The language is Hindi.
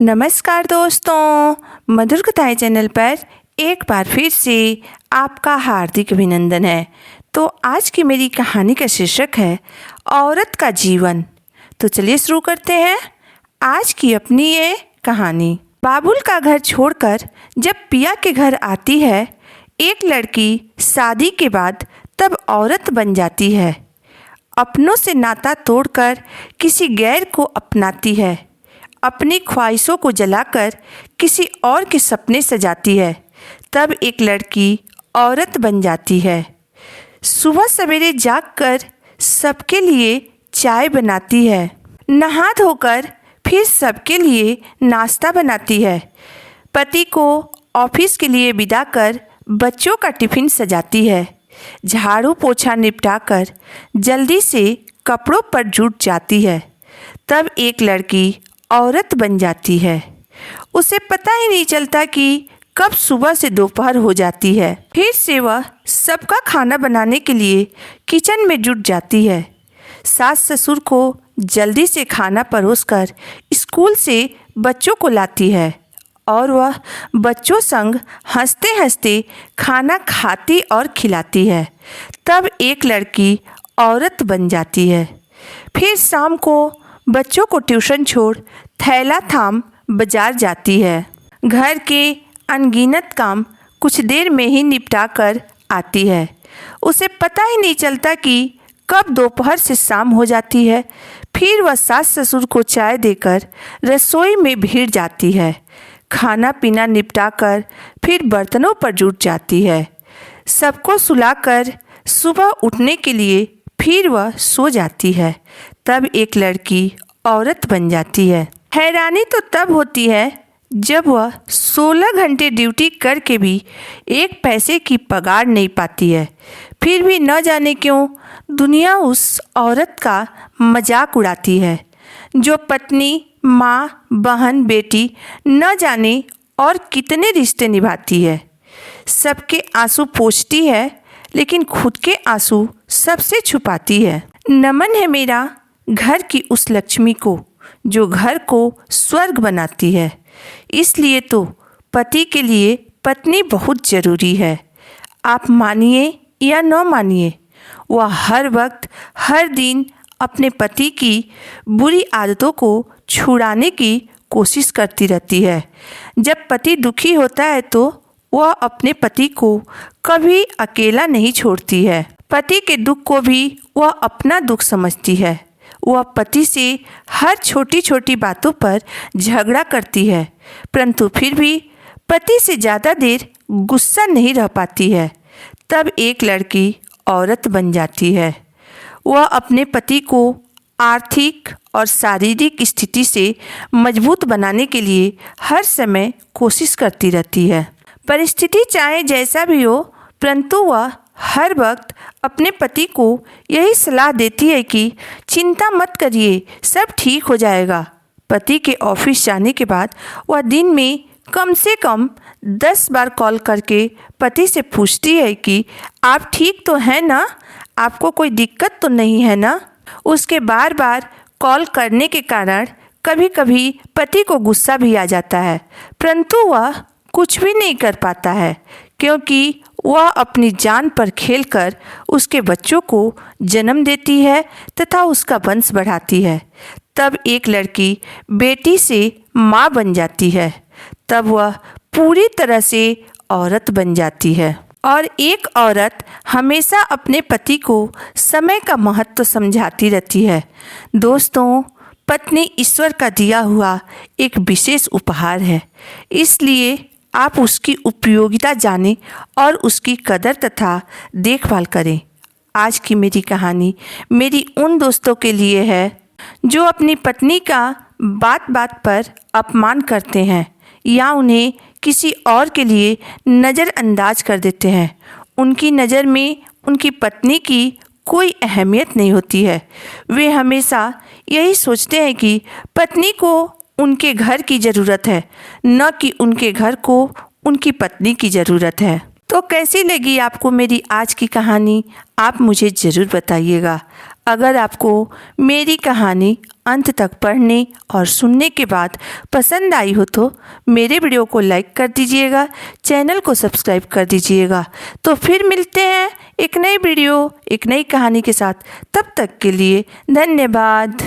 नमस्कार दोस्तों, मधुर कथाएं चैनल पर एक बार फिर से आपका हार्दिक अभिनंदन है। तो आज की मेरी कहानी का शीर्षक है औरत का जीवन। तो चलिए शुरू करते हैं आज की अपनी ये कहानी। बाबुल का घर छोड़कर जब पिया के घर आती है एक लड़की, शादी के बाद तब औरत बन जाती है। अपनों से नाता तोड़कर किसी गैर को अपनाती है, अपनी ख्वाहिशों को जलाकर किसी और के सपने सजाती है, तब एक लड़की औरत बन जाती है। सुबह सवेरे जागकर सबके लिए चाय बनाती है, नहा धोकर फिर सबके लिए नाश्ता बनाती है, पति को ऑफिस के लिए विदा कर बच्चों का टिफिन सजाती है, झाड़ू पोछा निपटाकर जल्दी से कपड़ों पर जुट जाती है। तब एक लड़की औरत बन जाती है। उसे पता ही नहीं चलता कि कब सुबह से दोपहर हो जाती है। फिर से वह सबका खाना बनाने के लिए किचन में जुट जाती है, सास ससुर को जल्दी से खाना परोसकर स्कूल से बच्चों को लाती है और वह बच्चों संग हंसते हंसते खाना खाती और खिलाती है। तब एक लड़की औरत बन जाती है। फिर शाम को बच्चों को ट्यूशन छोड़ थैला थाम बाजार जाती है। घर के अनगिनत काम कुछ देर में ही निपटा कर आती है। उसे पता ही नहीं चलता कि कब दोपहर से शाम हो जाती है। फिर वह सास ससुर को चाय देकर रसोई में भीड़ जाती है, खाना पीना निपटाकर फिर बर्तनों पर जुट जाती है। सबको सुलाकर सुबह उठने के लिए फिर वह सो जाती है। तब एक लड़की औरत बन जाती है। हैरानी तो तब होती है जब वह 16 घंटे ड्यूटी करके भी एक पैसे की पगार नहीं पाती है। फिर भी न जाने क्यों दुनिया उस औरत का मजाक उड़ाती है, जो पत्नी, माँ, बहन, बेटी न जाने और कितने रिश्ते निभाती है। सबके आंसू पोंछती है, लेकिन खुद के आंसू सबसे छुपाती है। नमन है मेरा घर की उस लक्ष्मी को, जो घर को स्वर्ग बनाती है। इसलिए तो पति के लिए पत्नी बहुत ज़रूरी है। आप मानिए या न मानिए, वह हर वक्त हर दिन अपने पति की बुरी आदतों को छुड़ाने की कोशिश करती रहती है। जब पति दुखी होता है तो वह अपने पति को कभी अकेला नहीं छोड़ती है। पति के दुख को भी वह अपना दुख समझती है। वह पति से हर छोटी छोटी बातों पर झगड़ा करती है, परंतु फिर भी पति से ज़्यादा देर गुस्सा नहीं रह पाती है। तब एक लड़की औरत बन जाती है। वह अपने पति को आर्थिक और शारीरिक स्थिति से मजबूत बनाने के लिए हर समय कोशिश करती रहती है। परिस्थिति चाहे जैसा भी हो, परंतु वह हर वक्त अपने पति को यही सलाह देती है कि चिंता मत करिए, सब ठीक हो जाएगा। पति के ऑफिस जाने के बाद वह दिन में कम से कम 10 बार कॉल करके पति से पूछती है कि आप ठीक तो हैं ना, आपको कोई दिक्कत तो नहीं है ना। उसके बार बार कॉल करने के कारण कभी कभी पति को गुस्सा भी आ जाता है, परंतु वह कुछ भी नहीं कर पाता है, क्योंकि वह अपनी जान पर खेलकर उसके बच्चों को जन्म देती है तथा उसका वंश बढ़ाती है। तब एक लड़की बेटी से माँ बन जाती है। तब वह पूरी तरह से औरत बन जाती है। और एक औरत हमेशा अपने पति को समय का महत्व समझाती रहती है। दोस्तों, पत्नी ईश्वर का दिया हुआ एक विशेष उपहार है, इसलिए आप उसकी उपयोगिता जानें और उसकी कदर तथा देखभाल करें। आज की मेरी कहानी मेरी उन दोस्तों के लिए है जो अपनी पत्नी का बात बात पर अपमान करते हैं या उन्हें किसी और के लिए नज़रअंदाज कर देते हैं। उनकी नज़र में उनकी पत्नी की कोई अहमियत नहीं होती है। वे हमेशा यही सोचते हैं कि पत्नी को उनके घर की ज़रूरत है, न कि उनके घर को उनकी पत्नी की ज़रूरत है। तो कैसी लगी आपको मेरी आज की कहानी, आप मुझे ज़रूर बताइएगा। अगर आपको मेरी कहानी अंत तक पढ़ने और सुनने के बाद पसंद आई हो तो मेरे वीडियो को लाइक कर दीजिएगा, चैनल को सब्सक्राइब कर दीजिएगा। तो फिर मिलते हैं एक नई वीडियो, एक नई कहानी के साथ। तब तक के लिए धन्यवाद।